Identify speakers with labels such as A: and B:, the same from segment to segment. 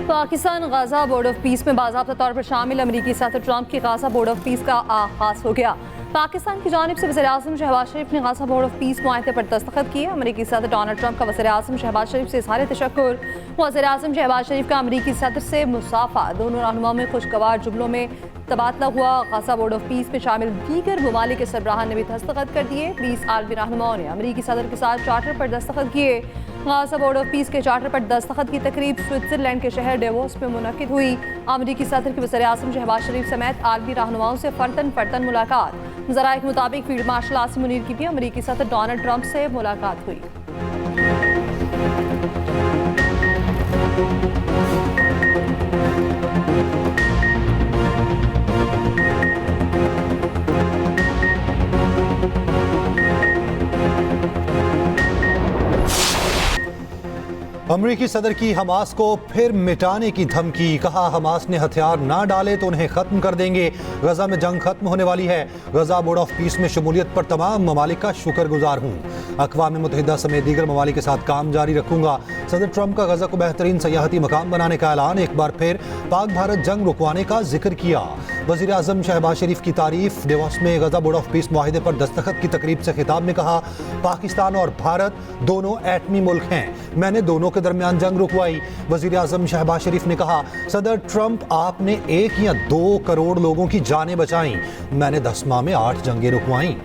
A: Pakistan Gaza board of peace में बाज़ाब्ता तौर पर शामिल अमरीकी सदर ट्रंप की गाजा बोर्ड ऑफ पीस का आगाज हो गया। पाकिस्तान की जानिब से वज़ीर-ए-आज़म शहबाज शरीफ ने गाजा बोर्ड ऑफ पीस मुआहदे पर दस्तखत किए। अमरीकी सदर डोनाल्ड ट्रंप का वज़ीर-ए-आज़म शहबाज शरीफ से इज़हार तशक्कुर। वज़ीर-ए-आज़म शहबाज शरीफ का अमरीकी सदर से मुसाफा। दोनों रहनुमाओं में खुशगवार जुमलों में तबादला हुआ। गाजा बोर्ड ऑफ पीस में शामिल दीगर ममालिक के सरबराहान ने भी दस्तखत कर दिए। 20 आलमी रहनुमाओं ने अमरीकी सदर के साथ चार्टर पर दस्तखत किए। गाजा बोर्ड ऑफ पीस के चार्टर पर दस्तखत की तकरीब स्विट्जरलैंड के शहर डेवोस में मुनक्किद हुई। अमरीकी सदर के वज़ीर-ए-आज़म शहबाज शरीफ समेत आलमी रहनुमाओं से फर्दन फर्दन मुलाकात। ज़राए के मुताबिक फील्ड मार्शल आसिम मुनीर की भी अमरीकी सदर डोनाल्ड ट्रंप से मुलाकात हुई।
B: अमरीकी सदर की हमास को फिर मिटाने की धमकी। कहा हमास ने हथियार ना डाले तो उन्हें खत्म कर देंगे। गजा में जंग खत्म होने वाली है। गजा बोर्ड ऑफ पीस में शमूलियत पर तमाम ममालिक का शुक्रगुजार हूँ। अक़वाम मुत्तहिदा समेत दीगर ममालिक के साथ काम जारी रखूंगा। सदर ट्रंप का गजा को बेहतरीन सयाहती मकाम बनाने का ऐलान। एक बार फिर पाक भारत जंग रुकवाने का जिक्र किया। वज़ीर आज़म शहबाज शरीफ की तारीफ। डेवोस में गजा बोर्ड ऑफ पीस मुआहिदे पर दस्तखत की तकरीब से खिताब में कहा पाकिस्तान और भारत दोनों एटमी मुल्क हैं। मैंने दोनों के दरमियान जंग रुकवाई। वज़ीर आज़म शहबाज शरीफ ने कहा सदर ट्रंप आपने 1 या 2 करोड़ लोगों की जानें बचाई। मैंने 10 माह में 8 जंगें रुकवाई।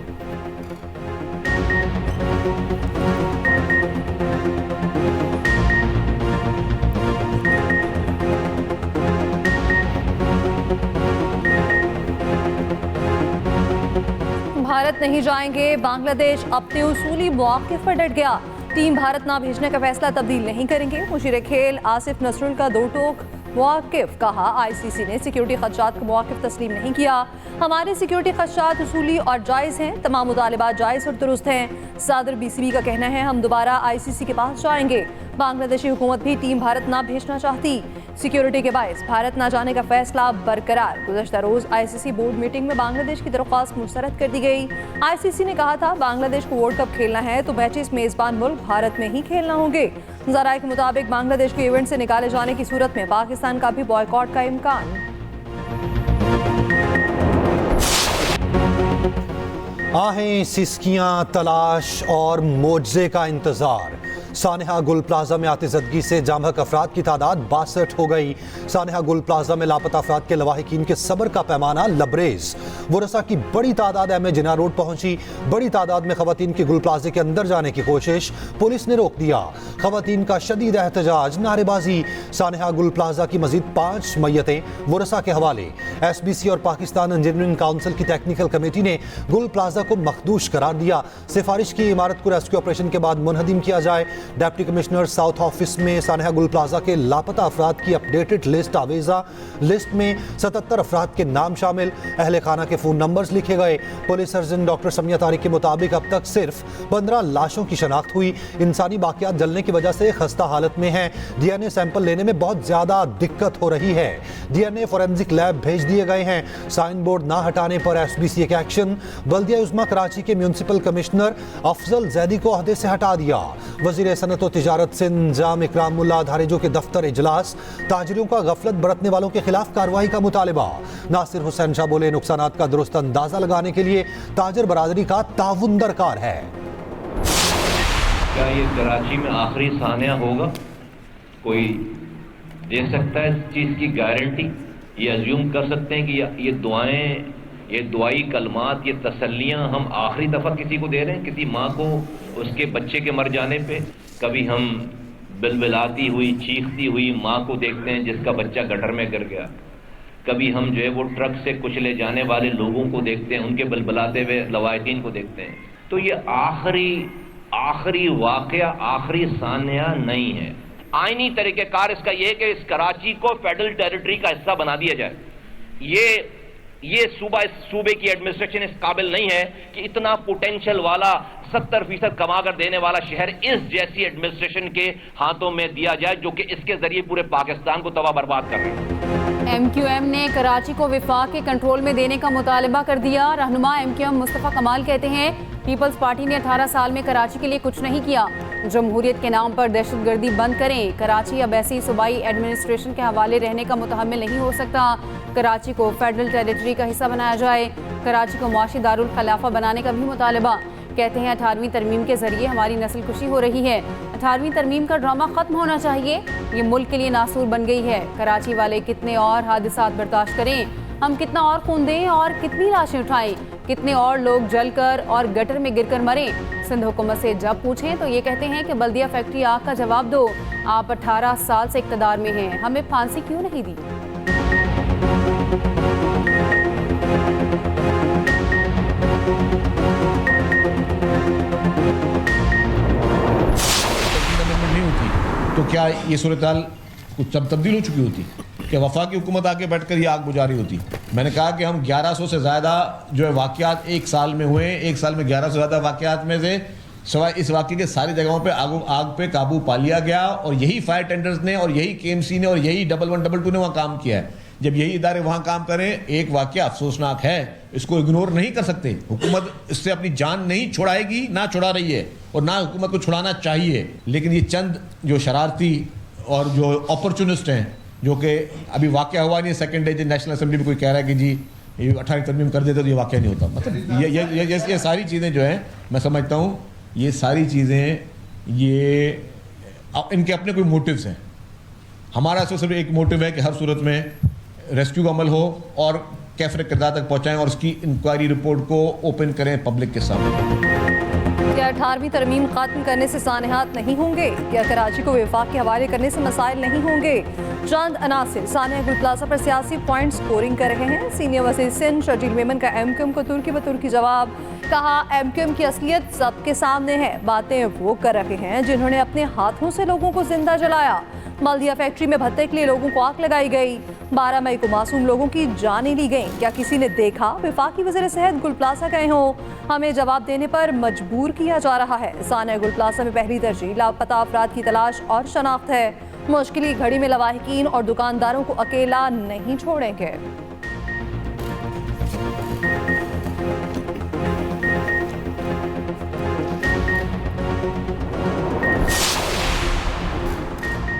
A: भारत नहीं जाएंगे। बांग्लादेश अपने उसूली मौक़िफ़ पर डट गया। टीम भारत ना भेजने का फैसला तब्दील नहीं करेंगे। मुशीर खेल आसिफ नसरुल का दो टोक मौक़िफ़। कहा आईसीसी ने सिक्योरिटी खदशात का मौक़िफ़ तस्लीम नहीं किया। हमारे सिक्योरिटी खदशात उसूली और जायज़ हैं। तमाम मुतालिबात जायज़ और दुरुस्त हैं। सदर बीसीबी का कहना है हम दोबारा आईसीसी के पास जाएंगे। बांग्लादेशी हुकूमत भी टीम भारत ना भेजना चाहती। सिक्योरिटी के बायस भारत ना जाने का फैसला बरकरार। गुज़श्ता रोज़ आईसीसी बोर्ड मीटिंग में बांग्लादेश की दरख्वास्त मुस्तरद कर दी गई। आईसीसी ने कहा था बांग्लादेश को वर्ल्ड कप खेलना है तो मैचेस मेज़बान मुल्क भारत में ही खेलना होंगे। ज़राए के मुताबिक बांग्लादेश को इवेंट से निकाले जाने की सूरत में पाकिस्तान का भी बॉयकॉट का इम्कान।
B: आहें, सिसकियां, तलाश और मोजे का इंतजार। सानेहा गुल प्लाजा में आतिशदगी से जामहक अफराद की तादाद 62 हो गई। सानेहा गुल प्लाजा में लापता अफराद के लवाहिकीन के सब्र का पैमाना लबरेज। वरसा की बड़ी तादाद एम जिना रोड पहुंची। बड़ी तादाद में खवातीन की गुल प्लाजे के अंदर जाने की कोशिश पुलिस ने रोक दिया। खवातीन का शदीद एहतजाज, नारेबाजी। सानेहा गुल प्लाजा की मजीद 5 मैयतें वरसा के हवाले। SBC और पाकिस्तान इंजीनियरिंग काउंसिल की टेक्निकल कमेटी ने गुल प्लाजा को मखदूश करार दिया। सिफारिश की इमारत को रेस्क्यू ऑपरेशन के बाद मुनहदिम किया जाए। डिप्टी कमिश्नर साउथ ऑफिस में सानेहा गुल प्लाजा के लापता अफराद की अपडेटेड लिस्ट आवेजा। लिस्ट में 77 अफराद के नाम शामिल। अहले खाना के फ़ोन नंबर्स लिखे गए। Police surgeon doctor Samiya Tariq के मुताबिक अब तक सिर्फ 15 लाशों की शनाख्त हुई। इंसानी बाकियात जलने की वजह से खस्ता हालत में हैं। DNA सैंपल लेने में बहुत ज़्यादा दिक्कत हो रही है। DNA फॉरेंसिक लैब भेज दिए गए हैं। साइन बोर्ड ना हटाने पर SBC का एक्शन। बल्दिया उज़्मा कराची के म्यूनसिपल कमिश्नर अफजल जैदी को ओहदे से हटा दिया। वज़ीर सनत और तिजारत से इंजाम इकरामुल्लाह धारेजो के दफ्तर इजलास। ताजिरों का गफलत बरतने वालों के खिलाफ कार्रवाई का मुतालिबा। नासिर हुसैन शाह बोले नुकसानात का दुरुस्त अंदाजा लगाने के लिए ताजिर बरादरी का ताउन दरकार है।
C: क्या ये कराची में आखिरी सानिया होगा? कोई दे सकता है इस चीज़ की गारंटी? ये अज्यूम कर सकते हैं कि ये दुआएं, ये दुआई कलमात, ये तसल्लियां हम आखिरी दफ़ा किसी को दे रहे हैं? किसी माँ को उसके बच्चे के मर जाने पे कभी हम बिलबिलाती हुई, चीखती हुई माँ को देखते हैं जिसका बच्चा गटर में गिर गया। कभी हम जो है वो ट्रक से कुचले जाने वाले लोगों को देखते हैं, उनके बिलबिलाते हुए लवाहिकीन को देखते हैं। तो ये आखिरी वाक़या, आखिरी सानिया नहीं है। आईनी तरीक़ेकार इसका यह है कि इस कराची को फेडरल टेरिटरी का हिस्सा बना दिया जाए। ये सूबे की एडमिनिस्ट्रेशन इस काबिल नहीं है कि इतना पोटेंशियल वाला 70% कमा कर देने वाला शहर इस जैसी एडमिनिस्ट्रेशन के हाथों में दिया जाए जो कि इसके जरिए पूरे पाकिस्तान को तबाह बर्बाद कर रहे हैं।
D: MQM ने कराची को विफाक के कंट्रोल में देने का मुतालबा कर दिया। रहनुमा MQM मुस्तफ़ा कमाल कहते हैं पीपल्स पार्टी ने 18 साल में कराची के लिए कुछ नहीं किया। जमहूरियत के नाम पर दहशतगर्दी बंद करें। कराची अब ऐसी सूबाई एडमिनिस्ट्रेशन के हवाले रहने का मुतहम्मिल नहीं हो सकता। कराची को फेडरल टेरिटरी का हिस्सा बनाया जाए। कराची को मुआशी दारुल खिलाफा बनाने का भी मुतालबा। कहते हैं 18वीं तरमीम के जरिए हमारी नस्ल कुशी हो रही है। 18वीं तरमीम का ड्रामा खत्म होना चाहिए। ये मुल्क के लिए नासूर बन गई है। कराची वाले कितने और हादसात बर्दाश्त करें? हम कितना और खून दें और कितनी लाशें उठाएं? कितने और लोग जलकर और गटर में गिरकर मरें? सिंध हुकूमत से जब पूछें तो ये कहते हैं कि बल्दिया फैक्ट्री आग का जवाब दो। आप 18 साल से इक़्तिदार में हैं, हमें फांसी क्यों नहीं दी?
E: नहीं होती तो क्या ये सूरत हाल कुछ तब्दील हो चुकी होती कि वफाकी हुकूमत आके बैठकर ये आग बुझा रही होती? मैंने कहा कि हम 1100 से ज़्यादा जो है वाक़यात एक साल में हुए। एक साल में 1100 से ज़्यादा वाक़यात में से सवाए इस वाक़े के सारी जगहों पे आग पे काबू पा लिया गया और यही फायर टेंडर्स ने और यही KMC ने और यही 1112 ने वहाँ काम किया है। जब यही इदारे वहाँ काम करें, एक वाक़या अफसोसनाक है, इसको इग्नोर नहीं कर सकते। हुकूमत इससे अपनी जान नहीं छुड़ाएगी, ना छुड़ा रही है और ना हुकूमत को छुड़ाना चाहिए। लेकिन ये चंद जो शरारती और जो अपॉर्चुनिस्ट हैं, जो कि अभी वाक़या हुआ नहीं, सेकंड डे नेशनल असेंबली में कोई कह रहा है कि जी ये 18वीं तरमीम कर देते तो ये वाक़या नहीं होता। मतलब ये सारी चीज़ें जो हैं, मैं समझता हूँ ये सारी चीज़ें ये इनके अपने कोई मोटिव्स हैं। हमारा सिर्फ एक मोटिव है कि हर सूरत में रेस्क्यू का अमल हो और कैफरे किरदार तक पहुँचाएँ और उसकी इंक्वायरी रिपोर्ट को ओपन करें पब्लिक के सामने।
A: क्या 18वीं तरमीम खत्म करने से सानहात नहीं होंगे? क्या कराची को विफाक के हवाले करने से मसाइल नहीं होंगे? चंद अनासिर सानिया गुल प्लाजा पर सियासी पॉइंट स्कोरिंग कर रहे हैं। सीनियर वज़ीर सिंध शजील मेमन का MQM को तुर्की बतुर्की जवाब। कहा MQM की असलियत सबके सामने है। बातें वो कर रहे हैं जिन्होंने अपने हाथों से लोगों को जिंदा जलाया। बल्दिया फैक्ट्री में भत्ते के लिए लोगों को आग लगाई गई। 12 मई को मासूम लोगों की जानें ली गईं। क्या किसी ने देखा विफाकी वज़ीर सेहत गुल प्लाजा गए हों? हमें जवाब देने पर मजबूर किया जा रहा है। सानिया गुल प्लाजा में पहली तरजीह लापता अफराद की तलाश और शनाख्त है। मुश्किल घड़ी में लवाहिकीन और दुकानदारों को अकेला नहीं छोड़ेंगे।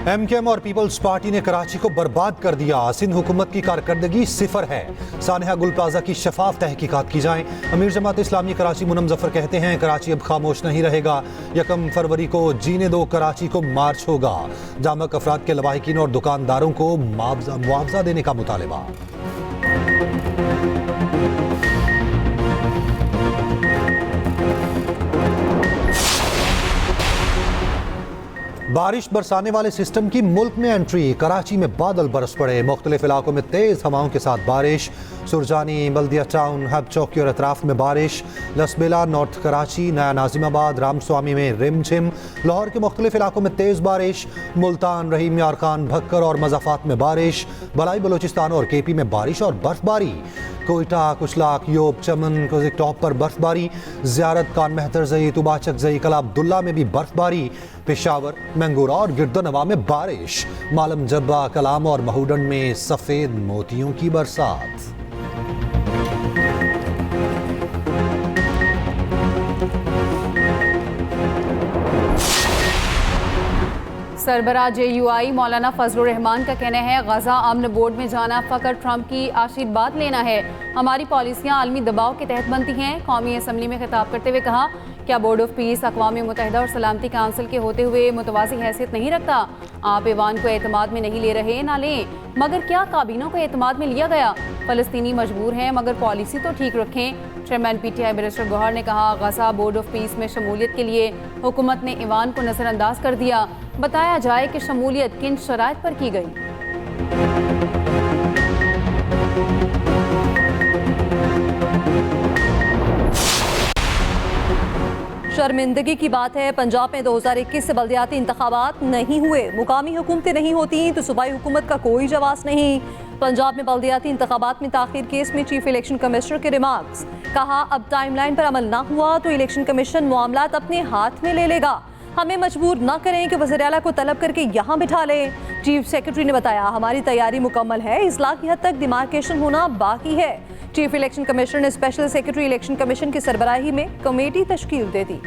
B: MQM और पीपल्स पार्टी ने कराची को बर्बाद कर दिया। सिंध हुकूमत की कारकर्दगी सिफर है। सानिया गुल प्लाजा की शफाफ तहकीकात की जाए। अमीर जमात इस्लामी कराची मुनम जफर कहते हैं कराची अब खामोश नहीं रहेगा। 1 फरवरी को जीने दो कराची को मार्च होगा। जामक अफराद के लवाहिकीन और दुकानदारों को मुआवजा देने का मुतालबा। बारिश बरसाने वाले सिस्टम की मुल्क में एंट्री। कराची में बादल बरस पड़े। मुख्तलिफ इलाकों में तेज़ हवाओं के साथ बारिश। सुरजानी, बल्दिया टाउन, हब चौकी और अतराफ में बारिश। लसबेला, नॉर्थ कराची, नया नाजिमाबाद, रामस्वामी में रिमझिम। लाहौर के मुख्तलिफ इलाकों में तेज़ बारिश। मुल्तान, रहीम यार खान, भक्कर और मज़ाफ़ात में बारिश। बलाई बलोचिस्तान और KP में बारिश और बर्फबारी। कोयटा, कुशलाक, योब, चमन, कोजिक टॉप पर बर्फबारी। ज़ियारत, कान मेहतर ज़ई, तुबाचक ज़ई, कला अब्दुल्ला में भी बर्फबारी। पेशावर, मंगूरा और गिरदनवा में बारिश। मालम जब्बा, कलाम और महूडन में सफ़ेद मोतियों की बरसात।
D: सरबराह JUI मौलाना फजलुर रहमान का कहना है गजा अमन बोर्ड में जाना फ़कत ट्रंप की आशीर्वाद लेना है। हमारी पॉलिसियाँ आलमी दबाव के तहत बनती हैं। कौमी असम्बली में खिताब करते हुए कहा क्या बोर्ड ऑफ पीस अक़वाम मुत्तहिदा और सलामती काउंसिल के होते हुए मुतवाज़ी हैसियत नहीं रखता? आप ईवान को एतमाद में नहीं ले रहे, ना लें, मगर क्या काबीना को एतमाद में लिया गया? फ़लस्तीनी मजबूर हैं मगर पॉलिसी तो ठीक रखें। चेयरमैन PTI बैरिस्टर गौहर ने कहा गजा बोर्ड ऑफ पीस में शमूलियत के लिए हुकूमत ने ईवान को नज़रअंदाज कर दिया। बताया जाए कि शमूलियत किन शराइत पर की गई।
A: शर्मिंदगी की बात है पंजाब में 2021 से बल्दियाती इंतखाबात नहीं हुए। मुकामी हुकूमतें नहीं होती तो सूबाई हुकूमत का कोई जवाब नहीं। पंजाब में बल्दियाती इंतखाबात में ताखीर केस में चीफ इलेक्शन कमिश्नर के रिमार्क्स। कहा अब टाइमलाइन पर अमल ना हुआ तो इलेक्शन कमीशन मामलात अपने हाथ में ले लेगा। हमें मजबूर न करें कि वज़ीर आला को तलब करके यहाँ बिठा लें। चीफ सेक्रेटरी ने बताया, हमारी तैयारी मुकम्मल है, इस्लाह की हद तक डिमार्केशन होना बाकी है। चीफ इलेक्शन कमिश्नर ने स्पेशल सेक्रेटरी इलेक्शन कमीशन की सरबराही में कमेटी तश्कील दे दी।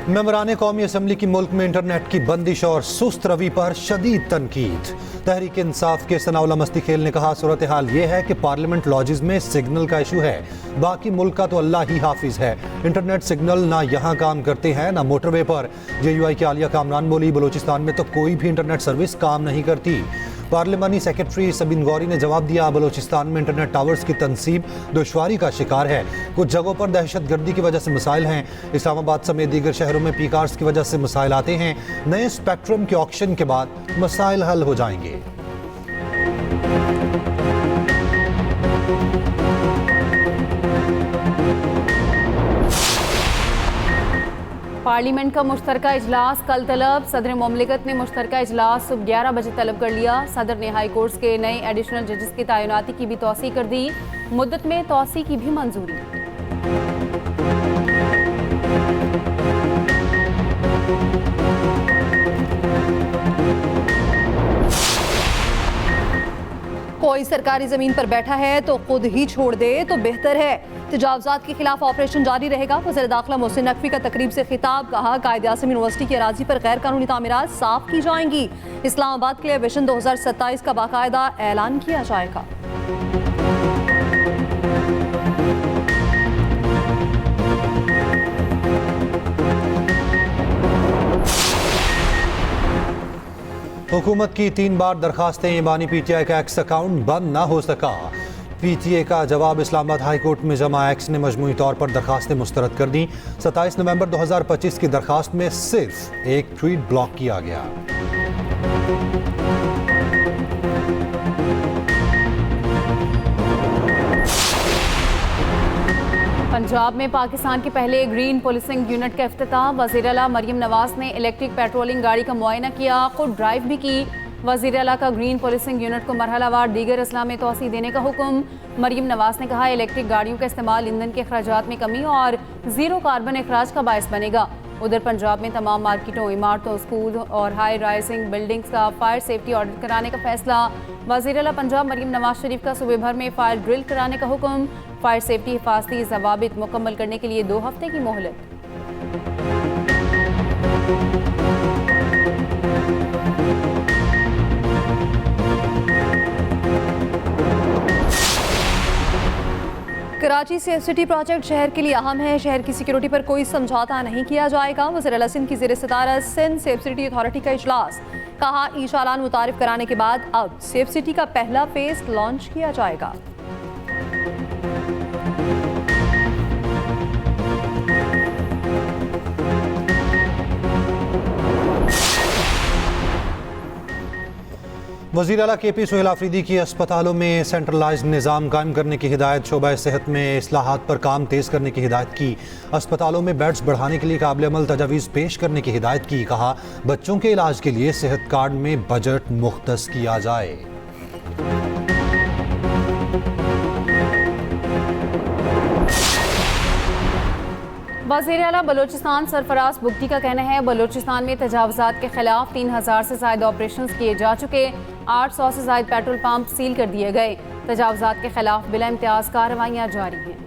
B: मेंबरान कौमी असम्बली की मुल्क में इंटरनेट की बंदिश और सुस्त रवि पर शदीद तनकीद। तहरीक इंसाफ के सनाउल्लाह मस्ती खेल ने कहा, सूरत हाल ये है कि पार्लियामेंट लॉजेस में सिग्नल का इशू है, बाकी मुल्क का तो अल्लाह ही हाफिज है। इंटरनेट सिग्नल ना यहाँ काम करते हैं ना मोटरवे पर। JUI की आलिया कामरान बोली, बलूचिस्तान में तो कोई भी इंटरनेट सर्विस काम नहीं करती। पार्लियामानी सेक्रेटरी सबीन गौरी ने जवाब दिया, बलूचिस्तान में इंटरनेट टावर्स की तनसीब दुश्वारी का शिकार है। कुछ जगहों पर दहशत गर्दी की वजह से मसाइल हैं। इस्लामाबाद समेत दीगर शहरों में पीकार्स की वजह से मसाइल आते हैं। नए स्पेक्ट्रम के ऑक्शन के बाद मसाइल हल हो जाएंगे।
D: पार्लियामेंट का मुश्तरका इजलास कल तलब। सदर मुमलिकत ने मुश्तरका इजलास सुबह 11 बजे तलब कर लिया। सदर ने हाई कोर्ट्स के नए एडिशनल जजेस की तैनाती की भी तौसीह कर दी। मुद्दत में तौसीह की भी मंजूरी।
A: कोई सरकारी जमीन पर बैठा है तो खुद ही छोड़ दे तो बेहतर है। तजावजात के खिलाफ ऑपरेशन जारी रहेगा। वज़ीर दाखिला मोहसिन नकवी का तकरीब से खिताब। कहा, कायद-ए-आज़म यूनिवर्सिटी की अराजी पर गैर कानूनी तामीरात साफ की जाएंगी। इस्लामाबाद के लिए विजन 2027 का बाकायदा ऐलान किया जाएगा।
B: हुकूमत की 3 बार दरखास्तें, ईमानी PTI का एक्स अकाउंट बंद ना हो सका। PTA का जवाब, इस्लामाबाद हाई कोर्ट में जमा एक्स ने मजमूई तौर पर दरखास्तें मुस्तरद कर दी। 27 नवंबर 2025 की दरखास्त में सिर्फ एक ट्वीट ब्लॉक किया गया।
D: पंजाब में पाकिस्तान के पहले ग्रीन पुलिसिंग यूनिट का इफ्तिताह। वज़ीर आला मरियम नवाज ने इलेक्ट्रिक पेट्रोलिंग गाड़ी का मुआयना किया, खुद ड्राइव भी की। वज़ीर आला का ग्रीन पुलिसिंग यूनिट को मरहलावार दीगर असलाह में तोसी देने का हुक्म। मरियम नवाज ने कहा, इलेक्ट्रिक गाड़ियों का इस्तेमाल ईंधन के अखराजात में कमी और ज़ीरो कार्बन अखराज का बायस बनेगा। उधर पंजाब में तमाम मार्केटों, इमारतों, स्कूल और हाई राइजिंग बिल्डिंग्स का फायर सेफ्टी ऑडिट कराने का फैसला। वज़ीर आला पंजाब मरियम नवाज शरीफ का सूबे भर में फायर ड्रिल कराने का हुक्म। फायर सेफ्टी हिफाजती ज़वाबित मुकम्मल करने के लिए 2 हफ्ते की मोहलत।
A: कराची सेफ सिटी प्रोजेक्ट शहर के लिए अहम है। शहर की सिक्योरिटी पर कोई समझौता नहीं किया जाएगा। वज़ीर आला सिंध की ज़ेर सदारत सिंध सेफ सिटी अथॉरिटी का इजलास। कहा, ई चालान मुतारिफ कराने के बाद अब सेफ सिटी का पहला फेज लॉन्च किया जाएगा।
B: वज़ीर आला KP सोहेल आफरीदी की अस्पतालों में सेंट्रलाइज्ड निज़ाम कायम करने की हिदायत। शोबा सेहत में इस्लाहात पर काम तेज़ करने की हिदायत की। अस्पतालों में बेड्स बढ़ाने के लिए काबिल अमल तजावीज़ पेश करने की हिदायत की। कहा, बच्चों के इलाज के लिए सेहत कार्ड में बजट मुख्तस किया जाए।
D: वज़ीर आला बलूचिस्तान सरफराज बुगटी का कहना है, बलूचिस्तान में तजावजात के खिलाफ 3000 से ज़ायद ऑपरेशन किए जा चुके। 800 से ज़ायद पेट्रोल पंप सील कर दिए गए। तजावजात के खिलाफ बिला इम्तियाज़ कार्रवाइयाँ जारी हैं।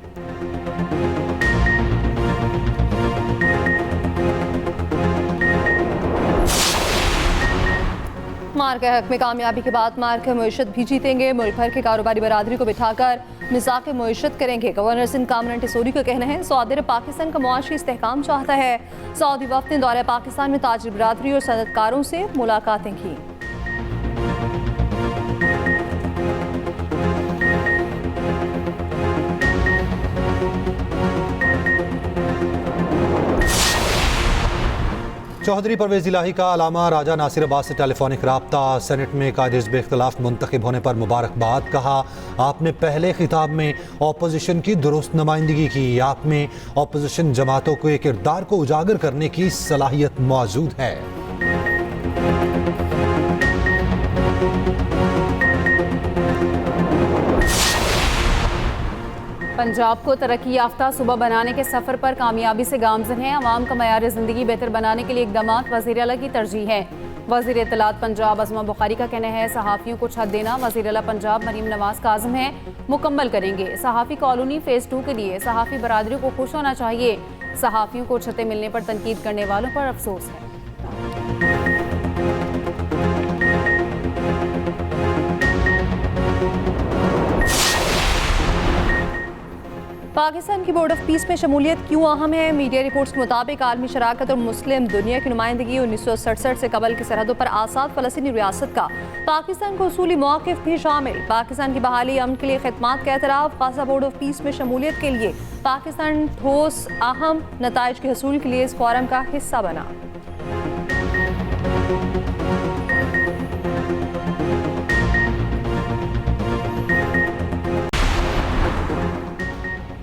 A: मार्के हक में कामयाबी के बाद मार्के मुईशत भी जीतेंगे। मुल्क भर के कारोबारी बरादरी को बिठाकर मिज़ाक मुईशत करेंगे। गवर्नर सिंध कामरान टिसोरी का कहना है, सऊदी अरब पाकिस्तान का मुआशी इस्तेहकाम चाहता है। सऊदी वफ़द ने दौरे पाकिस्तान में ताजिर बरादरी और सनअतकारों से मुलाकातें की।
B: चौधरी परवेज़ इलाही का अलामा राजा नासिर अब्बास से टेलीफोनिक राब्ता। सेनेट में कायदे हिज़्ब इख्तिलाफ मुंतखब होने पर मुबारकबाद। कहा, आपने पहले खिताब में अपोजिशन की दुरुस्त नुमाइंदगी की। आप में अपोजिशन जमातों के किरदार को उजागर करने की सलाहियत मौजूद है।
D: पंजाब को तरक्की याफ्ता सूबा बनाने के सफ़र पर कामयाबी से गामज़न है। अवाम का मयार ज़िंदगी बेहतर बनाने के लिए इक़दामात वज़ीर आला की तरजीह है। वज़ीर इत्तलात पंजाब अज़मा बुखारी का कहना है, सहाफ़ियों को छत देना वज़ीर आला पंजाब मरीम नवाज़ का आज़म है, मुकम्मल करेंगे। सहाफ़ी कॉलोनी फ़ेज़ 2 के लिए सहाफ़ी बरादरी को खुश होना चाहिए। सहाफ़ियों को छतें मिलने पर तनकीद करने वालों पर अफसोस है।
A: पाकिस्तान की बोर्ड ऑफ पीस में शमूलियत क्यों अहम है? मीडिया रिपोर्ट्स के मुताबिक आलमी शराकत और मुस्लिम दुनिया की नुमाइंदगी 1967 से कबल की सरहदों पर आज़ाद फ़लस्तीनी रियासत का पाकिस्तान को उसूली मौक़िफ़ भी शामिल। पाकिस्तान की बहाली अमन के लिए खिदमात का एतराफ़। गाज़ा बोर्ड ऑफ पीस में शमूलियत के लिए पाकिस्तान ठोस अहम नताइज के हसूल के लिए इस फोरम का हिस्सा बना।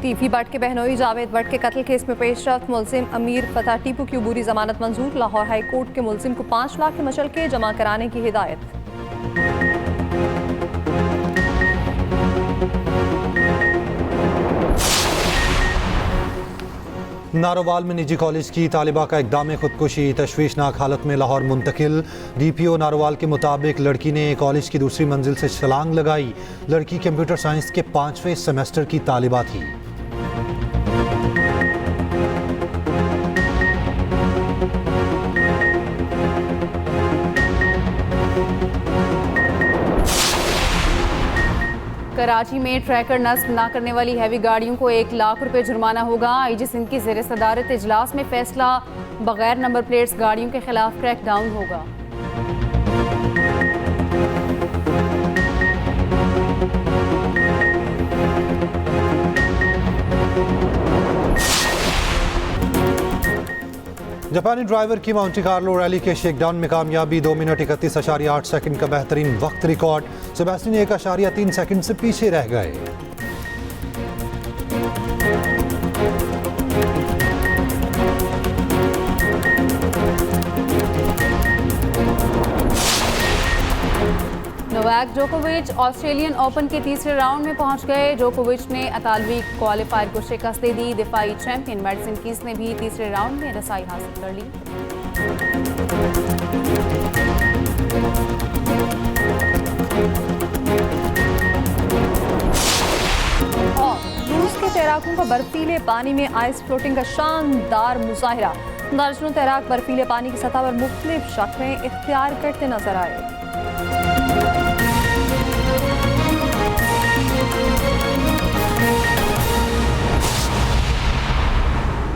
A: टीवी भट्ट के बहनोई जावेद भट्ट के कत्ल केस में पेशरफ्त। मुलजिम अमीर फतह टीपू की अबूरी जमानत मंजूर। लाहौर हाई कोर्ट के मुलजिम को 5 लाख के मशल्के जमा कराने की हिदायत।
B: नारोवाल में निजी कॉलेज की तालिबा का इक़दाम खुदकुशी, तशवीशनाक हालत में लाहौर मुंतकिल। DPO नारोवाल के मुताबिक लड़की ने कॉलेज की दूसरी मंजिल से छलांग लगाई। लड़की कंप्यूटर साइंस के 5वें सेमेस्टर की तालिबा थी।
D: कराची में ट्रैकर नस्ब न करने वाली हैवी गाड़ियों को 1 लाख रुपए जुर्माना होगा। IG सिंध की ज़ेर सदारत इजलास में फैसला। बगैर नंबर प्लेट्स गाड़ियों के खिलाफ क्रैकडाउन होगा।
B: जापानी ड्राइवर की माउंटी कार्लो रैली के शेकडाउन में कामयाबी। 2 मिनट 31.8 सेकंड का बेहतरीन वक्त रिकॉर्ड। सेबेस्टियन 1.3 सेकंड से पीछे रह गए।
D: नोवाक जोकोविच ऑस्ट्रेलियन ओपन के तीसरे राउंड में पहुंच गए। जोकोविच ने इतालवी क्वालिफायर को शिकस्त दे दी। दिफाई चैंपियन मैडिसन कीज ने भी तीसरे राउंड में रसाई हासिल कर ली।
A: और रूस के तैराकों का बर्फीले पानी में आइस फ्लोटिंग का शानदार मुजाहिरा। दर्जनों तैराक बर्फीले पानी की सतह पर मुख्तलिफ शक्लें इख्तियार करते नजर आए।